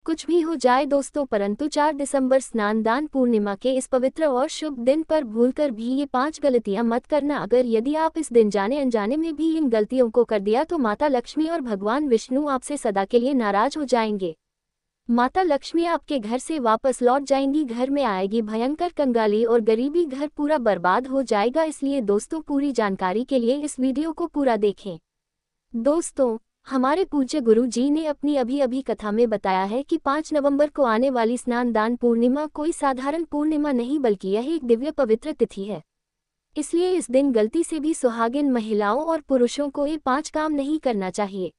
कुछ भी हो जाए दोस्तों, परंतु 4 दिसंबर स्नान दान पूर्णिमा के इस पवित्र और शुभ दिन पर भूलकर भी ये 5 गलतियां मत करना। अगर यदि आप इस दिन जाने अनजाने में भी इन गलतियों को कर दिया तो माता लक्ष्मी और भगवान विष्णु आपसे सदा के लिए नाराज हो जाएंगे। माता लक्ष्मी आपके घर से वापस लौट जाएंगी, घर में आएगी भयंकर कंगाली और गरीबी, घर पूरा बर्बाद हो जाएगा। इसलिए दोस्तों, पूरी जानकारी के लिए इस वीडियो को पूरा देखें। दोस्तों, हमारे पूज्य गुरु जी ने अपनी अभी कथा में बताया है कि 5 नवंबर को आने वाली स्नान दान पूर्णिमा कोई साधारण पूर्णिमा नहीं बल्कि यह एक दिव्य पवित्र तिथि है। इसलिए इस दिन गलती से भी सुहागिन महिलाओं और पुरुषों को ये 5 काम नहीं करना चाहिए।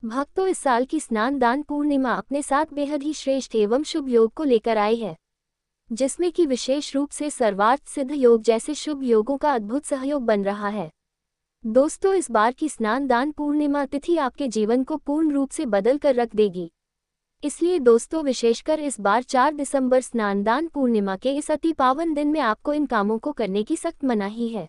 भक्तों, इस साल की स्नान दान पूर्णिमा अपने साथ बेहद ही श्रेष्ठ एवं शुभ योग को लेकर आई है, जिसमें कि विशेष रूप से सर्वार्थ सिद्ध योग जैसे शुभ योगों का अद्भुत सहयोग बन रहा है। दोस्तों, इस बार की स्नान दान पूर्णिमा तिथि आपके जीवन को पूर्ण रूप से बदल कर रख देगी। इसलिए दोस्तों, विशेषकर इस बार 4 दिसंबर स्नान दान पूर्णिमा के इस अति पावन दिन में आपको इन कामों को करने की सख्त मनाही है।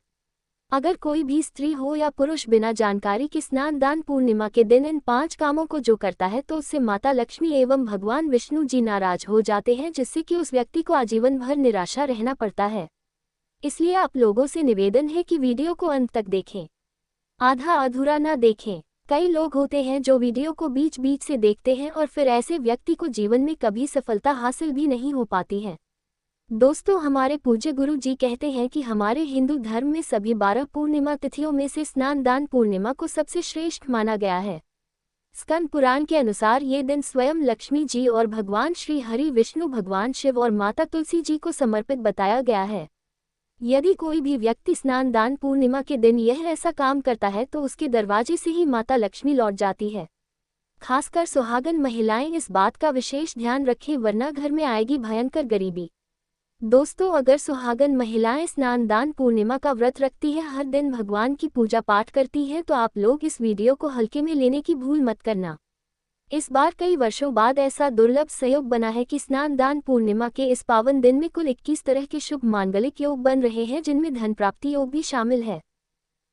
अगर कोई भी स्त्री हो या पुरुष बिना जानकारी के स्नान दान पूर्णिमा के दिन इन 5 कामों को जो करता है तो उससे माता लक्ष्मी एवं भगवान विष्णु जी नाराज हो जाते हैं, जिससे कि उस व्यक्ति को आजीवन भर निराशा रहना पड़ता है। इसलिए आप लोगों से निवेदन है कि वीडियो को अंत तक देखें, आधा अधूरा ना देखें। कई लोग होते हैं जो वीडियो को बीच बीच से देखते हैं और फिर ऐसे व्यक्ति को जीवन में कभी सफलता हासिल भी नहीं हो पाती है। दोस्तों, हमारे पूज्य गुरु जी कहते हैं कि हमारे हिंदू धर्म में सभी 12 पूर्णिमा तिथियों में से स्नान दान पूर्णिमा को सबसे श्रेष्ठ माना गया है। स्कंद पुराण के अनुसार ये दिन स्वयं लक्ष्मी जी और भगवान श्री हरि विष्णु, भगवान शिव और माता तुलसी जी को समर्पित बताया गया है। यदि कोई भी व्यक्ति स्नान दान पूर्णिमा के दिन यह ऐसा काम करता है तो उसके दरवाजे से ही माता लक्ष्मी लौट जाती है। खासकर सुहागन महिलाएं इस बात का विशेष ध्यान रखें, वरना घर में आएगी भयंकर गरीबी। दोस्तों, अगर सुहागन महिलाएं स्नान दान पूर्णिमा का व्रत रखती है, हर दिन भगवान की पूजा पाठ करती हैं, तो आप लोग इस वीडियो को हल्के में लेने की भूल मत करना। इस बार कई वर्षों बाद ऐसा दुर्लभ संयोग बना है कि स्नान दान पूर्णिमा के इस पावन दिन में कुल 21 तरह के शुभ मांगलिक योग बन रहे हैं, जिनमें धन प्राप्ति योग भी शामिल है।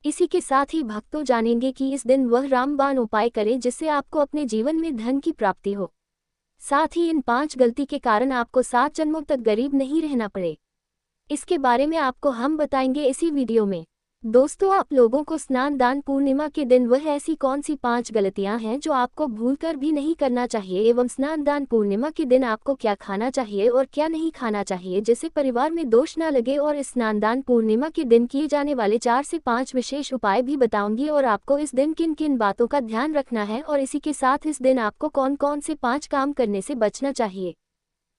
इसी के साथ ही भक्तों जानेंगे कि इस दिन वह रामबाण उपाय करें जिससे आपको अपने जीवन में धन की प्राप्ति हो। साथ ही इन 5 गलती के कारण आपको 7 जन्मों तक गरीब नहीं रहना पड़े। इसके बारे में आपको हम बताएंगे इसी वीडियो में। दोस्तों, आप लोगों को स्नान दान पूर्णिमा के दिन वह ऐसी कौन सी 5 गलतियां हैं जो आपको भूलकर भी नहीं करना चाहिए, एवं स्नान दान पूर्णिमा के दिन आपको क्या खाना चाहिए और क्या नहीं खाना चाहिए जिससे परिवार में दोष ना लगे, और इस स्नान दान पूर्णिमा के दिन किए जाने वाले 4 से 5 विशेष उपाय भी बताऊंगी, और आपको इस दिन किन किन बातों का ध्यान रखना है, और इसी के साथ इस दिन आपको कौन कौन से 5 काम करने से बचना चाहिए।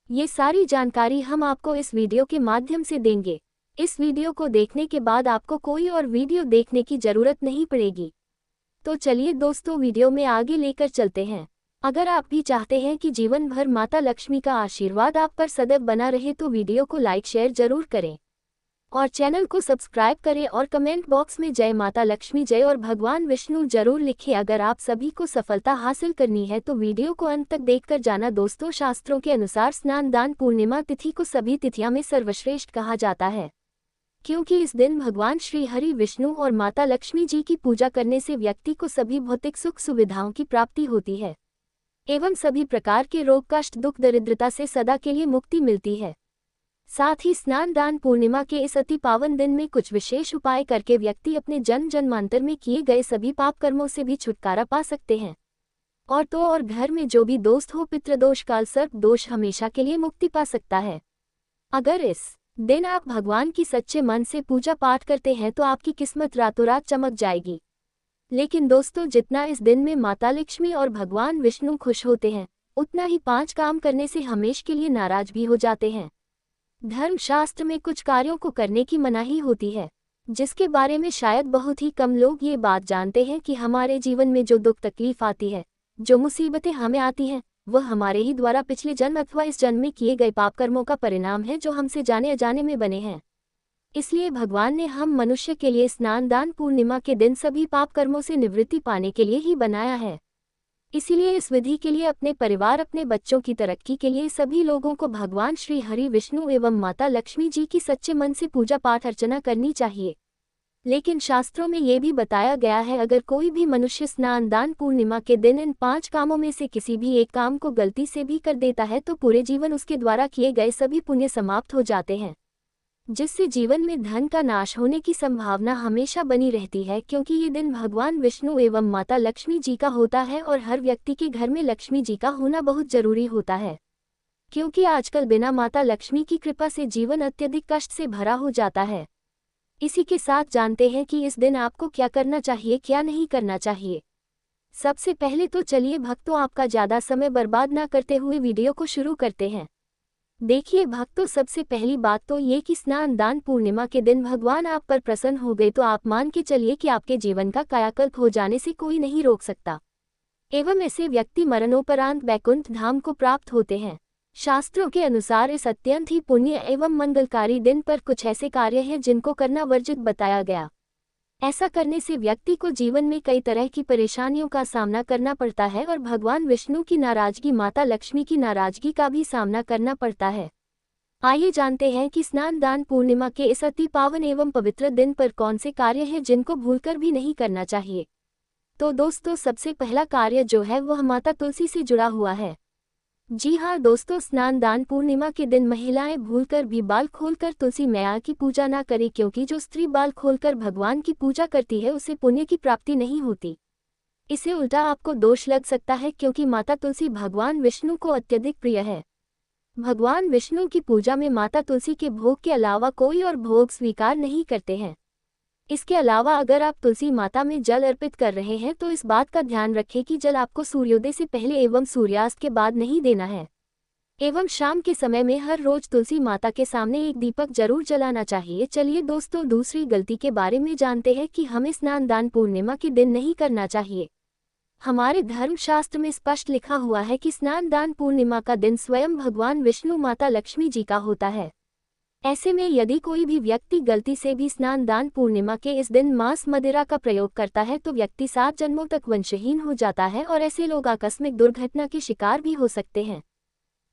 ये सारी जानकारी हम आपको इस वीडियो के माध्यम से देंगे। इस वीडियो को देखने के बाद आपको कोई और वीडियो देखने की जरूरत नहीं पड़ेगी। तो चलिए दोस्तों, वीडियो में आगे लेकर चलते हैं। अगर आप भी चाहते हैं कि जीवन भर माता लक्ष्मी का आशीर्वाद आप पर सदैव बना रहे तो वीडियो को लाइक शेयर जरूर करें और चैनल को सब्सक्राइब करें, और कमेंट बॉक्स में जय माता लक्ष्मी जय और भगवान विष्णु जरूर लिखें। अगर आप सभी को सफलता हासिल करनी है तो वीडियो को अंत तक देखकर जाना। दोस्तों, शास्त्रों के अनुसार स्नान दान पूर्णिमा तिथि को सभी तिथियों में सर्वश्रेष्ठ कहा जाता है, क्योंकि इस दिन भगवान श्री हरि विष्णु और माता लक्ष्मी जी की पूजा करने से व्यक्ति को सभी भौतिक सुख सुविधाओं की प्राप्ति होती है एवं सभी प्रकार के रोग कष्ट दुख दरिद्रता से सदा के लिए मुक्ति मिलती है। साथ ही स्नान दान पूर्णिमा के इस अति पावन दिन में कुछ विशेष उपाय करके व्यक्ति अपने जन्म जन्मांतर में किए गए सभी पाप कर्मों से भी छुटकारा पा सकते हैं, और घर में जो भी दोस्त हो, पितृदोष काल सर्प दोष हमेशा के लिए मुक्ति पा सकता है। अगर इस दिन आप भगवान की सच्चे मन से पूजा पाठ करते हैं तो आपकी किस्मत रातों रात चमक जाएगी। लेकिन दोस्तों, जितना इस दिन में माता लक्ष्मी और भगवान विष्णु खुश होते हैं, उतना ही 5 काम करने से हमेशा के लिए नाराज भी हो जाते हैं। धर्मशास्त्र में कुछ कार्यों को करने की मनाही होती है, जिसके बारे में शायद बहुत ही कम लोग ये बात जानते हैं कि हमारे जीवन में जो दुख तकलीफ आती है, जो मुसीबतें हमें आती हैं, वह हमारे ही द्वारा पिछले जन्म अथवा इस जन्म में किए गए पाप कर्मों का परिणाम है, जो हमसे जाने अजाने में बने हैं। इसलिए भगवान ने हम मनुष्य के लिए स्नान दान पूर्णिमा के दिन सभी पाप कर्मों से निवृत्ति पाने के लिए ही बनाया है। इसीलिए इस विधि के लिए अपने परिवार, अपने बच्चों की तरक्की के लिए सभी लोगों को भगवान श्री हरि विष्णु एवं माता लक्ष्मी जी की सच्चे मन से पूजा पाठ अर्चना करनी चाहिए। लेकिन शास्त्रों में ये भी बताया गया है, अगर कोई भी मनुष्य स्नान दान पूर्णिमा के दिन इन 5 कामों में से किसी भी एक काम को गलती से भी कर देता है तो पूरे जीवन उसके द्वारा किए गए सभी पुण्य समाप्त हो जाते हैं, जिससे जीवन में धन का नाश होने की संभावना हमेशा बनी रहती है, क्योंकि ये दिन भगवान विष्णु एवं माता लक्ष्मी जी का होता है और हर व्यक्ति के घर में लक्ष्मी जी का होना बहुत जरूरी होता है, क्योंकि आजकल बिना माता लक्ष्मी की कृपा से जीवन अत्यधिक कष्ट से भरा हो जाता है। इसी के साथ जानते हैं कि इस दिन आपको क्या करना चाहिए, क्या नहीं करना चाहिए। सबसे पहले तो चलिए भक्तों, आपका ज़्यादा समय बर्बाद ना करते हुए वीडियो को शुरू करते हैं। देखिए भक्तों, सबसे पहली बात तो ये कि स्नान दान पूर्णिमा के दिन भगवान आप पर प्रसन्न हो गए तो आप मान के चलिए कि आपके जीवन का कायाकल्प हो जाने से कोई नहीं रोक सकता, एवं ऐसे व्यक्ति मरणोपरांत वैकुंठ धाम को प्राप्त होते हैं। शास्त्रों के अनुसार इस अत्यंत ही पुण्य एवं मंगलकारी दिन पर कुछ ऐसे कार्य हैं जिनको करना वर्जित बताया गया। ऐसा करने से व्यक्ति को जीवन में कई तरह की परेशानियों का सामना करना पड़ता है और भगवान विष्णु की नाराजगी, माता लक्ष्मी की नाराजगी का भी सामना करना पड़ता है। आइए जानते हैं कि स्नान दान पूर्णिमा के इस अति पावन एवं पवित्र दिन पर कौन से कार्य हैं जिनको भूलकर भी नहीं करना चाहिए। तो दोस्तों, सबसे पहला कार्य जो है वह माता तुलसी से जुड़ा हुआ है। जी हाँ दोस्तों, स्नान दान पूर्णिमा के दिन महिलाएं भूलकर भी बाल खोलकर तुलसी मैया की पूजा ना करें, क्योंकि जो स्त्री बाल खोलकर भगवान की पूजा करती है उसे पुण्य की प्राप्ति नहीं होती। इसे उल्टा आपको दोष लग सकता है, क्योंकि माता तुलसी भगवान विष्णु को अत्यधिक प्रिय है। भगवान विष्णु की पूजा में माता तुलसी के भोग के अलावा कोई और भोग स्वीकार नहीं करते हैं। इसके अलावा अगर आप तुलसी माता में जल अर्पित कर रहे हैं तो इस बात का ध्यान रखें कि जल आपको सूर्योदय से पहले एवं सूर्यास्त के बाद नहीं देना है, एवं शाम के समय में हर रोज तुलसी माता के सामने एक दीपक जरूर जलाना चाहिए। चलिए दोस्तों, दूसरी गलती के बारे में जानते हैं कि हमें स्नान दान पूर्णिमा के दिन नहीं करना चाहिए। हमारे धर्मशास्त्र में स्पष्ट लिखा हुआ है कि स्नान दान पूर्णिमा का दिन स्वयं भगवान विष्णु माता लक्ष्मी जी का होता है। ऐसे में यदि कोई भी व्यक्ति गलती से भी स्नान दान पूर्णिमा के इस दिन मांस मदिरा का प्रयोग करता है तो व्यक्ति 7 जन्मों तक वंशहीन हो जाता है और ऐसे लोग आकस्मिक दुर्घटना के शिकार भी हो सकते हैं।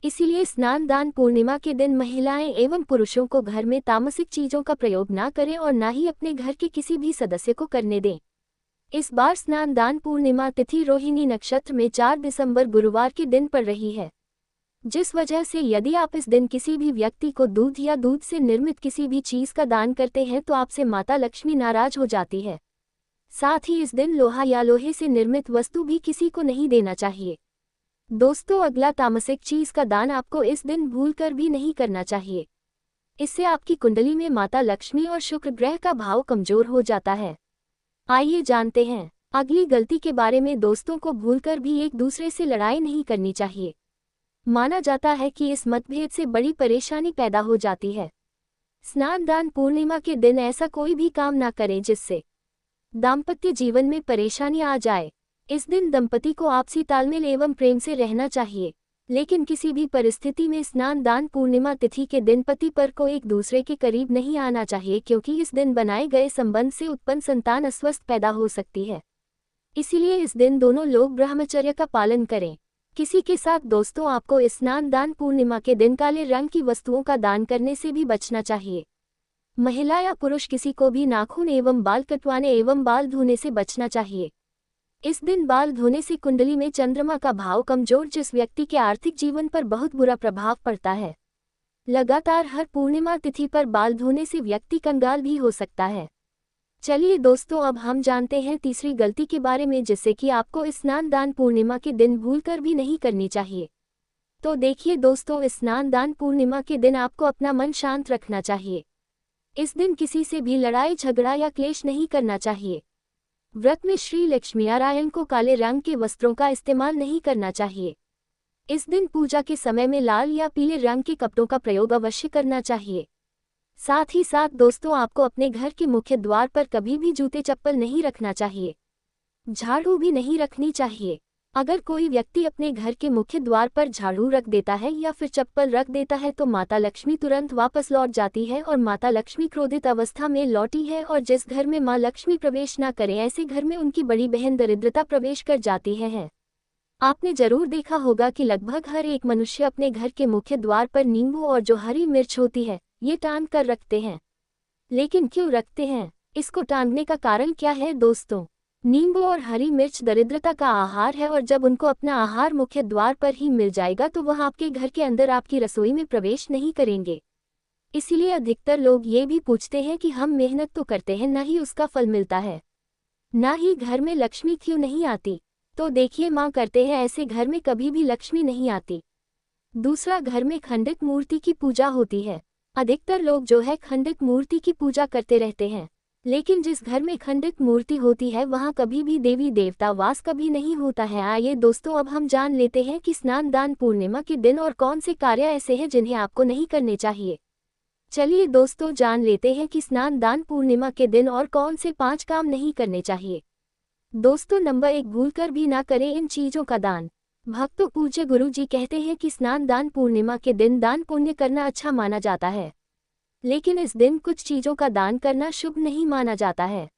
इसीलिए स्नान दान पूर्णिमा के दिन महिलाएं एवं पुरुषों को घर में तामसिक चीजों का प्रयोग ना करें और ना ही अपने घर के किसी भी सदस्य को करने दें। इस बार स्नान दान पूर्णिमा तिथि रोहिणी नक्षत्र में 4 दिसंबर गुरुवार के दिन पड़ रही है, जिस वजह से यदि आप इस दिन किसी भी व्यक्ति को दूध या दूध से निर्मित किसी भी चीज का दान करते हैं तो आपसे माता लक्ष्मी नाराज हो जाती है। साथ ही इस दिन लोहा या लोहे से निर्मित वस्तु भी किसी को नहीं देना चाहिए। दोस्तों, अगला तामसिक चीज का दान आपको इस दिन भूलकर भी नहीं करना चाहिए। इससे आपकी कुंडली में माता लक्ष्मी और शुक्र ग्रह का भाव कमजोर हो जाता है। आइए जानते हैं अगली गलती के बारे में। दोस्तों को भूलकर भी एक दूसरे से लड़ाई नहीं करनी चाहिए। माना जाता है कि इस मतभेद से बड़ी परेशानी पैदा हो जाती है। स्नान दान पूर्णिमा के दिन ऐसा कोई भी काम ना करें जिससे दाम्पत्य जीवन में परेशानी आ जाए। इस दिन दंपति को आपसी तालमेल एवं प्रेम से रहना चाहिए, लेकिन किसी भी परिस्थिति में स्नान दान पूर्णिमा तिथि के दिन पति पर को एक दूसरे के करीब नहीं आना चाहिए, क्योंकि इस दिन बनाए गए संबंध से उत्पन्न संतान अस्वस्थ पैदा हो सकती है। इसीलिए इस दिन दोनों लोग ब्रह्मचर्य का पालन करें। किसी के साथ दोस्तों आपको स्नान दान पूर्णिमा के दिन काले रंग की वस्तुओं का दान करने से भी बचना चाहिए। महिला या पुरुष किसी को भी नाखून एवं बाल कटवाने एवं बाल धोने से बचना चाहिए। इस दिन बाल धोने से कुंडली में चंद्रमा का भाव कमजोर, जिस व्यक्ति के आर्थिक जीवन पर बहुत बुरा प्रभाव पड़ता है। लगातार हर पूर्णिमा तिथि पर बाल धोने से व्यक्ति कंगाल भी हो सकता है। चलिए दोस्तों, अब हम जानते हैं तीसरी गलती के बारे में, जिससे कि आपको स्नान दान पूर्णिमा के दिन भूलकर भी नहीं करनी चाहिए। तो देखिए दोस्तों, स्नान दान पूर्णिमा के दिन आपको अपना मन शांत रखना चाहिए। इस दिन किसी से भी लड़ाई झगड़ा या क्लेश नहीं करना चाहिए। व्रत में श्री लक्ष्मीनारायण को काले रंग के वस्त्रों का इस्तेमाल नहीं करना चाहिए। इस दिन पूजा के समय में लाल या पीले रंग के कपड़ों का प्रयोग अवश्य करना चाहिए। साथ ही साथ दोस्तों, आपको अपने घर के मुख्य द्वार पर कभी भी जूते चप्पल नहीं रखना चाहिए। झाड़ू भी नहीं रखनी चाहिए। अगर कोई व्यक्ति अपने घर के मुख्य द्वार पर झाड़ू रख देता है या फिर चप्पल रख देता है तो माता लक्ष्मी तुरंत वापस लौट जाती है और माता लक्ष्मी क्रोधित अवस्था में लौटी है। और जिस घर में माँ लक्ष्मी प्रवेश न करें, ऐसे घर में उनकी बड़ी बहन दरिद्रता प्रवेश कर जाती है। आपने जरूर देखा होगा कि लगभग हर एक मनुष्य अपने घर के मुख्य द्वार पर नींबू और जो हरी मिर्च होती है ये टांग कर रखते हैं। लेकिन क्यों रखते हैं? इसको टांगने का कारण क्या है दोस्तों? नींबू और हरी मिर्च दरिद्रता का आहार है और जब उनको अपना आहार मुख्य द्वार पर ही मिल जाएगा तो वह आपके घर के अंदर आपकी रसोई में प्रवेश नहीं करेंगे। इसीलिए अधिकतर लोग ये भी पूछते हैं कि हम मेहनत तो करते हैं, ना ही उसका फल मिलता है, ना ही घर में लक्ष्मी क्यों नहीं आती। तो देखिए, माँ करते हैं ऐसे घर में कभी भी लक्ष्मी नहीं आती। दूसरा, घर में खंडित मूर्ति की पूजा होती है। अधिकतर लोग जो है खंडित मूर्ति की पूजा करते रहते हैं, लेकिन जिस घर में खंडित मूर्ति होती है वहाँ कभी भी देवी देवता वास कभी नहीं होता है। आइए दोस्तों, अब हम जान लेते हैं कि स्नान दान पूर्णिमा के दिन और कौन से कार्य ऐसे हैं जिन्हें आपको नहीं करने चाहिए। चलिए दोस्तों, जान लेते हैं कि स्नान दान पूर्णिमा के दिन और कौन से 5 काम नहीं करने चाहिए। दोस्तों, नंबर 1, भूलकर भी ना करें इन चीजों का दान। भक्त पूज्य गुरु जी कहते हैं कि स्नान दान पूर्णिमा के दिन दान पुण्य करना अच्छा माना जाता है, लेकिन इस दिन कुछ चीजों का दान करना शुभ नहीं माना जाता है।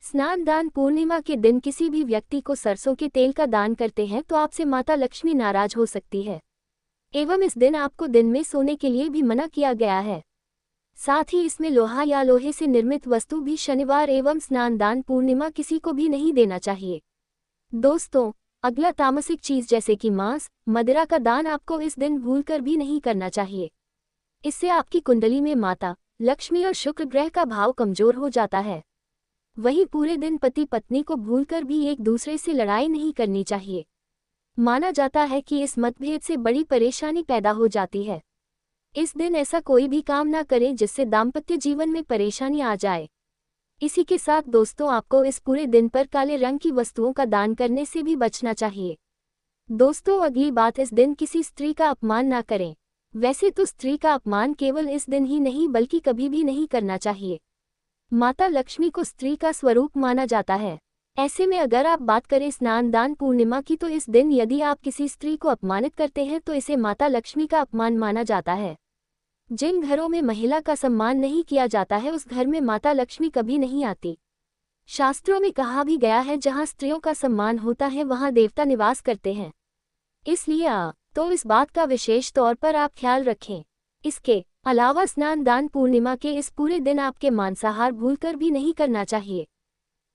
स्नान दान पूर्णिमा के दिन किसी भी व्यक्ति को सरसों के तेल का दान करते हैं तो आपसे माता लक्ष्मी नाराज हो सकती है, एवं इस दिन आपको दिन में सोने के लिए भी मना किया गया है। साथ ही इसमें लोहा या लोहे से निर्मित वस्तु भी शनिवार एवं स्नान दान पूर्णिमा किसी को भी नहीं देना चाहिए। दोस्तों, अगला तामसिक चीज जैसे कि मांस, मदिरा का दान आपको इस दिन भूलकर भी नहीं करना चाहिए। इससे आपकी कुंडली में माता लक्ष्मी और शुक्र ग्रह का भाव कमजोर हो जाता है। वहीं पूरे दिन पति पत्नी को भूलकर भी एक दूसरे से लड़ाई नहीं करनी चाहिए। माना जाता है कि इस मतभेद से बड़ी परेशानी पैदा हो जाती है। इस दिन ऐसा कोई भी काम ना करें जिससे दाम्पत्य जीवन में परेशानी आ जाए। इसी के साथ दोस्तों, आपको इस पूरे दिन पर काले रंग की वस्तुओं का दान करने से भी बचना चाहिए। दोस्तों, अगली बात, इस दिन किसी स्त्री का अपमान ना करें। वैसे तो स्त्री का अपमान केवल इस दिन ही नहीं बल्कि कभी भी नहीं करना चाहिए। माता लक्ष्मी को स्त्री का स्वरूप माना जाता है। ऐसे में अगर आप बात करें स्नान दान पूर्णिमा की, तो इस दिन यदि आप किसी स्त्री को अपमानित करते हैं तो इसे माता लक्ष्मी का अपमान माना जाता है। जिन घरों में महिला का सम्मान नहीं किया जाता है उस घर में माता लक्ष्मी कभी नहीं आती। शास्त्रों में कहा भी गया है, जहाँ स्त्रियों का सम्मान होता है वहाँ देवता निवास करते हैं। इसलिए तो इस बात का विशेष तौर पर आप ख्याल रखें। इसके अलावा स्नान दान पूर्णिमा के इस पूरे दिन आपके मांसाहार भूलकर भी नहीं करना चाहिए।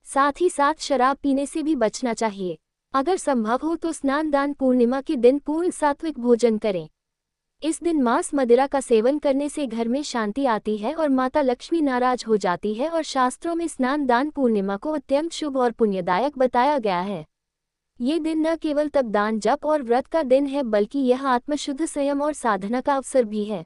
साथ ही साथ शराब पीने से भी बचना चाहिए। अगर संभव हो तो स्नान दान पूर्णिमा के दिन पूर्ण सात्विक भोजन करें। इस दिन मांस मदिरा का सेवन करने से घर में शांति आती है और माता लक्ष्मी नाराज हो जाती है और शास्त्रों में स्नान दान पूर्णिमा को अत्यंत शुभ और पुण्यदायक बताया गया है। ये दिन न केवल तप दान जप और व्रत का दिन है बल्कि यह आत्मशुद्ध संयम और साधना का अवसर भी है।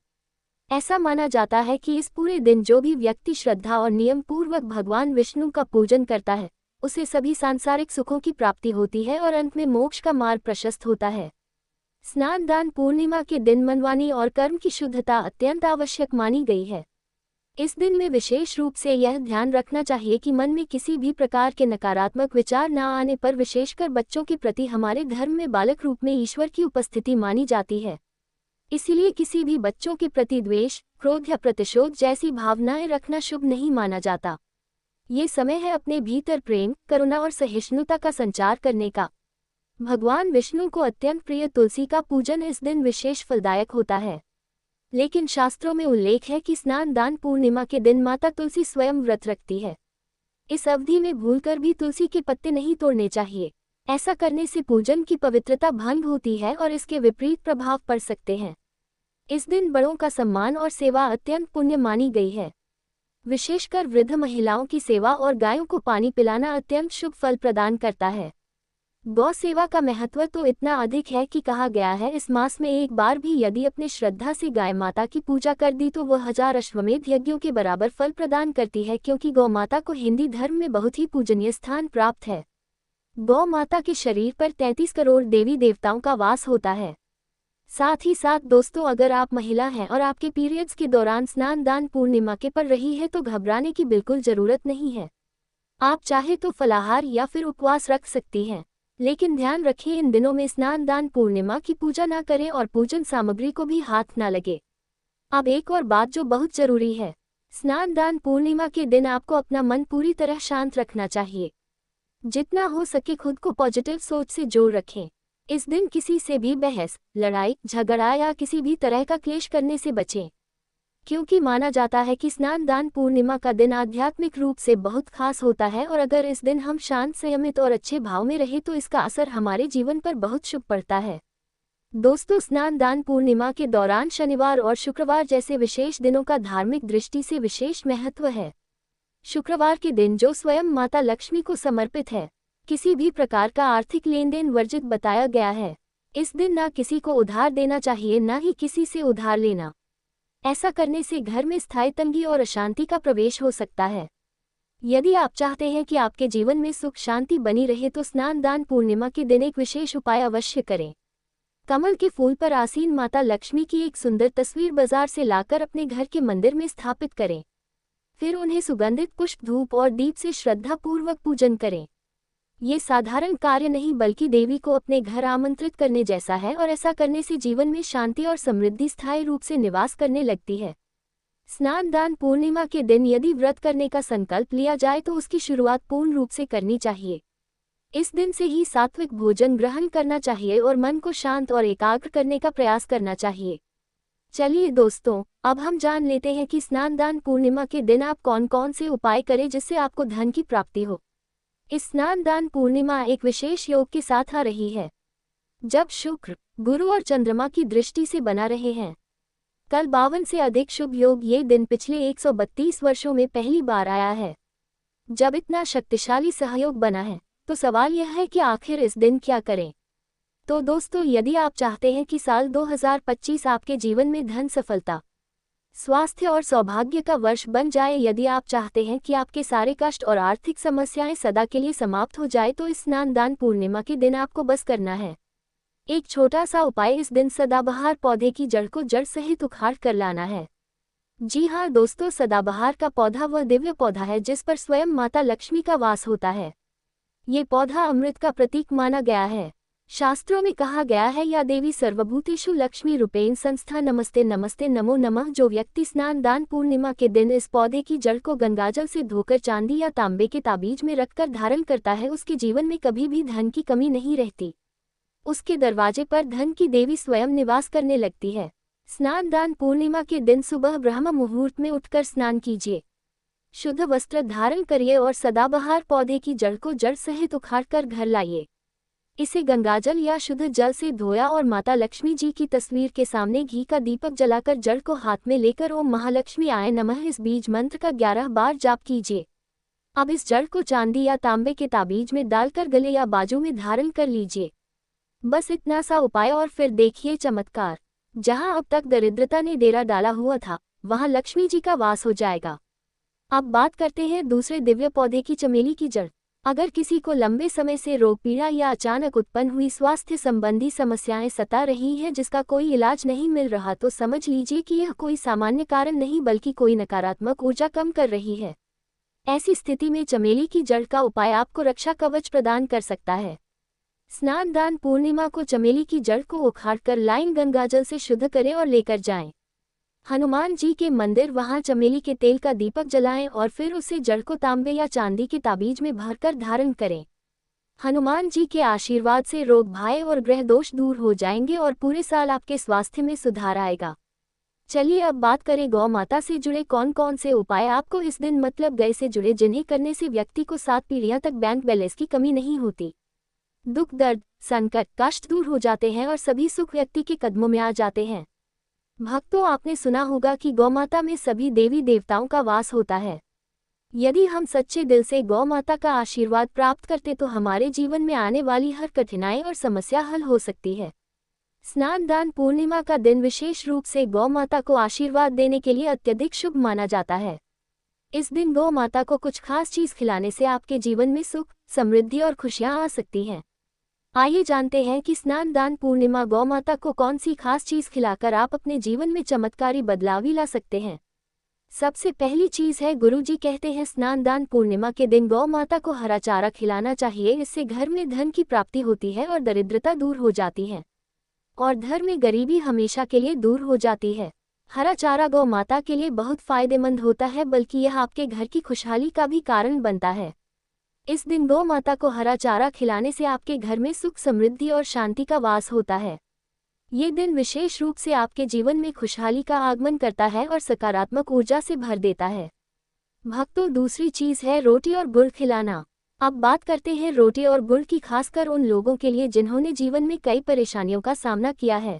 ऐसा माना जाता है कि इस पूरे दिन जो भी व्यक्ति श्रद्धा और नियम पूर्वक भगवान विष्णु का पूजन करता है उसे सभी सांसारिक सुखों की प्राप्ति होती है और अंत में मोक्ष का मार्ग प्रशस्त होता है। स्नान दान पूर्णिमा के दिन मनवानी और कर्म की शुद्धता अत्यंत आवश्यक मानी गई है। इस दिन में विशेष रूप से यह ध्यान रखना चाहिए कि मन में किसी भी प्रकार के नकारात्मक विचार न आने पर, विशेषकर बच्चों के प्रति हमारे धर्म में बालक रूप में ईश्वर की उपस्थिति मानी जाती है। इसीलिए किसी भी बच्चों के प्रति द्वेष, क्रोध या प्रतिशोध जैसी भावनाएं रखना शुभ नहीं माना जाता। ये समय है अपने भीतर प्रेम, करुणा और सहिष्णुता का संचार करने का। भगवान विष्णु को अत्यंत प्रिय तुलसी का पूजन इस दिन विशेष फलदायक होता है। लेकिन शास्त्रों में उल्लेख है कि स्नान दान पूर्णिमा के दिन माता तुलसी स्वयं व्रत रखती है। इस अवधि में भूलकर भी तुलसी के पत्ते नहीं तोड़ने चाहिए। ऐसा करने से पूजन की पवित्रता भंग होती है और इसके विपरीत प्रभाव पड़ सकते हैं। इस दिन बड़ों का सम्मान और सेवा अत्यंत पुण्य मानी गई है। विशेषकर वृद्ध महिलाओं की सेवा और गायों को पानी पिलाना अत्यंत शुभ फल प्रदान करता है। गौ सेवा का महत्व तो इतना अधिक है कि कहा गया है, इस मास में एक बार भी यदि अपने श्रद्धा से गाय माता की पूजा कर दी तो वह 1000 अश्वमेध यज्ञों के बराबर फल प्रदान करती है, क्योंकि गौ माता को हिंदी धर्म में बहुत ही पूजनीय स्थान प्राप्त है। गौ माता के शरीर पर 33 करोड़ देवी देवताओं का वास होता है। साथ ही साथ दोस्तों, अगर आप महिला हैं और आपके पीरियड्स के दौरान स्नान दान पूर्णिमा के पर रही है तो घबराने की बिल्कुल जरूरत नहीं है। आप चाहे तो फलाहार या फिर उपवास रख सकती हैं, लेकिन ध्यान रखें इन दिनों में स्नान दान पूर्णिमा की पूजा ना करें और पूजन सामग्री को भी हाथ ना लगे। अब एक और बात जो बहुत जरूरी है, स्नान दान पूर्णिमा के दिन आपको अपना मन पूरी तरह शांत रखना चाहिए। जितना हो सके खुद को पॉजिटिव सोच से जोड़ रखें। इस दिन किसी से भी बहस, लड़ाई, झगड़ा या किसी भी तरह का क्लेश करने से बचें। क्योंकि माना जाता है कि स्नान दान पूर्णिमा का दिन आध्यात्मिक रूप से बहुत खास होता है और अगर इस दिन हम शांत, संयमित और अच्छे भाव में रहे तो इसका असर हमारे जीवन पर बहुत शुभ पड़ता है। दोस्तों, स्नान दान पूर्णिमा के दौरान शनिवार और शुक्रवार जैसे विशेष दिनों का धार्मिक दृष्टि से विशेष महत्व है। शुक्रवार के दिन जो स्वयं माता लक्ष्मी को समर्पित है, किसी भी प्रकार का आर्थिक लेन देन वर्जित बताया गया है। इस दिन ना किसी को उधार देना चाहिए, ना ही किसी से उधार लेना। ऐसा करने से घर में स्थायी तंगी और अशांति का प्रवेश हो सकता है। यदि आप चाहते हैं कि आपके जीवन में सुख शांति बनी रहे तो स्नान दान पूर्णिमा के दिन एक विशेष उपाय अवश्य करें। कमल के फूल पर आसीन माता लक्ष्मी की एक सुंदर तस्वीर बाजार से लाकर अपने घर के मंदिर में स्थापित करें। फिर उन्हें सुगंधित पुष्प, धूप और दीप से श्रद्धापूर्वक पूजन करें। ये साधारण कार्य नहीं बल्कि देवी को अपने घर आमंत्रित करने जैसा है और ऐसा करने से जीवन में शांति और समृद्धि स्थायी रूप से निवास करने लगती है। स्नान दान पूर्णिमा के दिन यदि व्रत करने का संकल्प लिया जाए तो उसकी शुरुआत पूर्ण रूप से करनी चाहिए। इस दिन से ही सात्विक भोजन ग्रहण करना चाहिए और मन को शांत और एकाग्र करने का प्रयास करना चाहिए। चलिए दोस्तों, अब हम जान लेते हैं कि स्नान दान पूर्णिमा के दिन आप कौन कौन से उपाय करें जिससे आपको धन की प्राप्ति हो। इस स्नान दान पूर्णिमा एक विशेष योग के साथ आ रही है, जब शुक्र, गुरु और चंद्रमा की दृष्टि से बना रहे हैं। कल 52 से अधिक शुभ योग ये दिन पिछले 132 वर्षों में पहली बार आया है। जब इतना शक्तिशाली सहयोग बना है तो सवाल यह है कि आखिर इस दिन क्या करें। तो दोस्तों, यदि आप चाहते हैं कि साल 2025 आपके जीवन में धन, सफलता, स्वास्थ्य और सौभाग्य का वर्ष बन जाए, यदि आप चाहते हैं कि आपके सारे कष्ट और आर्थिक समस्याएं सदा के लिए समाप्त हो जाए, तो इस स्नान दान पूर्णिमा के दिन आपको बस करना है एक छोटा सा उपाय। इस दिन सदाबहार पौधे की जड़ को जड़ सहित उखाड़ कर लाना है। जी हाँ दोस्तों, सदाबहार का पौधा वह दिव्य पौधा है जिस पर स्वयं माता लक्ष्मी का वास होता है। ये पौधा अमृत का प्रतीक माना गया है। शास्त्रों में कहा गया है, या देवी सर्वभूतेषु लक्ष्मी रूपेण संस्था, नमस्ते नमस्ते नमो नमः। जो व्यक्ति स्नान दान पूर्णिमा के दिन इस पौधे की जड़ को गंगाजल से धोकर चांदी या तांबे के ताबीज में रखकर धारण करता है, उसके जीवन में कभी भी धन की कमी नहीं रहती। उसके दरवाजे पर धन की देवी स्वयं निवास करने लगती है। स्नान दान पूर्णिमा के दिन सुबह ब्रह्म मुहूर्त में उठकर स्नान कीजिए, शुद्ध वस्त्र धारण करिए और सदाबहार पौधे की जड़ को जड़ सहित उखाड़कर घर लाइए। इसे गंगाजल या शुद्ध जल से धोया और माता लक्ष्मी जी की तस्वीर के सामने घी का दीपक जलाकर जड़ को हाथ में लेकर ओम महालक्ष्मी आय नमः इस बीज मंत्र का 11 बार जाप कीजिए। अब इस जड़ को चांदी या तांबे के ताबीज में डालकर गले या बाजू में धारण कर लीजिए। बस इतना सा उपाय और फिर देखिए चमत्कार। जहां अब तक दरिद्रता ने डेरा डाला हुआ था, वहां लक्ष्मी जी का वास हो जाएगा। अब बात करते हैं दूसरे दिव्य पौधे की, चमेली की जड़। अगर किसी को लंबे समय से रोग पीड़ा या अचानक उत्पन्न हुई स्वास्थ्य संबंधी समस्याएं सता रही हैं जिसका कोई इलाज नहीं मिल रहा, तो समझ लीजिए कि यह कोई सामान्य कारण नहीं बल्कि कोई नकारात्मक ऊर्जा कम कर रही है। ऐसी स्थिति में चमेली की जड़ का उपाय आपको रक्षा कवच प्रदान कर सकता है। स्नान दान पूर्णिमा को चमेली की जड़ को उखाड़कर लाइन गंगाजल से शुद्ध करें और लेकर जाएं। हनुमान जी के मंदिर, वहां चमेली के तेल का दीपक जलाएं और फिर उसे जड़ को तांबे या चांदी के ताबीज में भरकर धारण करें। हनुमान जी के आशीर्वाद से रोग भय और ग्रह दोष दूर हो जाएंगे और पूरे साल आपके स्वास्थ्य में सुधार आएगा। चलिए अब बात करें गौ माता से जुड़े कौन कौन से उपाय आपको इस दिन, मतलब गाय से जुड़े, जिन्हें करने से व्यक्ति को 7 पीढ़ियां तक बैंक बैलेंस की कमी नहीं होती। दुख, दर्द, संकट, कष्ट दूर हो जाते हैं और सभी सुख व्यक्ति के कदमों में आ जाते हैं। भक्तों, आपने सुना होगा कि गौ माता में सभी देवी देवताओं का वास होता है। यदि हम सच्चे दिल से गौ माता का आशीर्वाद प्राप्त करते तो हमारे जीवन में आने वाली हर कठिनाई और समस्या हल हो सकती है। स्नान दान पूर्णिमा का दिन विशेष रूप से गौ माता को आशीर्वाद देने के लिए अत्यधिक शुभ माना जाता है। इस दिन गौ माता को कुछ खास चीज खिलाने से आपके जीवन में सुख, समृद्धि और खुशियां आ सकती हैं। आइए जानते हैं कि स्नान दान पूर्णिमा गौ माता को कौन सी खास चीज खिलाकर आप अपने जीवन में चमत्कारी बदलाव ला सकते हैं। सबसे पहली चीज है, गुरुजी कहते हैं स्नान दान पूर्णिमा के दिन गौ माता को हरा चारा खिलाना चाहिए। इससे घर में धन की प्राप्ति होती है और दरिद्रता दूर हो जाती है और घर में गरीबी हमेशा के लिए दूर हो जाती है। हरा चारा गौ माता के लिए बहुत फायदेमंद होता है, बल्कि यह आपके घर की खुशहाली का भी कारण बनता है। इस दिन गौ माता को हरा चारा खिलाने से आपके घर में सुख, समृद्धि और शांति का वास होता है। ये दिन विशेष रूप से आपके जीवन में खुशहाली का आगमन करता है और सकारात्मक ऊर्जा से भर देता है। भक्तों, दूसरी चीज़ है रोटी और गुड़ खिलाना। अब बात करते हैं रोटी और गुड़ की, खासकर उन लोगों के लिए जिन्होंने जीवन में कई परेशानियों का सामना किया है।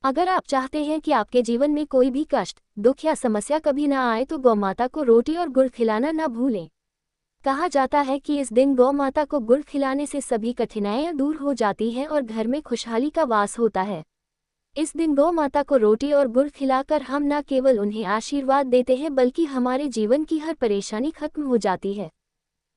अगर आप चाहते हैं कि आपके जीवन में कोई भी कष्ट, दुख या समस्या कभी ना आए तो गौ माता को रोटी और गुड़ खिलाना ना भूलें। कहा जाता है कि इस दिन गौ माता को गुड़ खिलाने से सभी कठिनाइयां दूर हो जाती हैं और घर में खुशहाली का वास होता है। इस दिन गौ माता को रोटी और गुड़ खिलाकर हम न केवल उन्हें आशीर्वाद देते हैं बल्कि हमारे जीवन की हर परेशानी खत्म हो जाती है।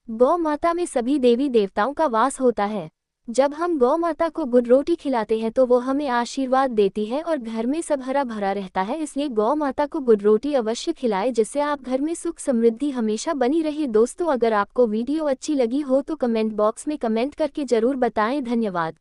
गौ माता में सभी देवी देवताओं का वास होता है। जब हम गौ माता को गुड़ रोटी खिलाते हैं तो वो हमें आशीर्वाद देती है और घर में सब हरा भरा रहता है। इसलिए गौ माता को गुड़ रोटी अवश्य खिलाएं, जिससे आप घर में सुख समृद्धि हमेशा बनी रहे। दोस्तों, अगर आपको वीडियो अच्छी लगी हो तो कमेंट बॉक्स में कमेंट करके जरूर बताएं। धन्यवाद।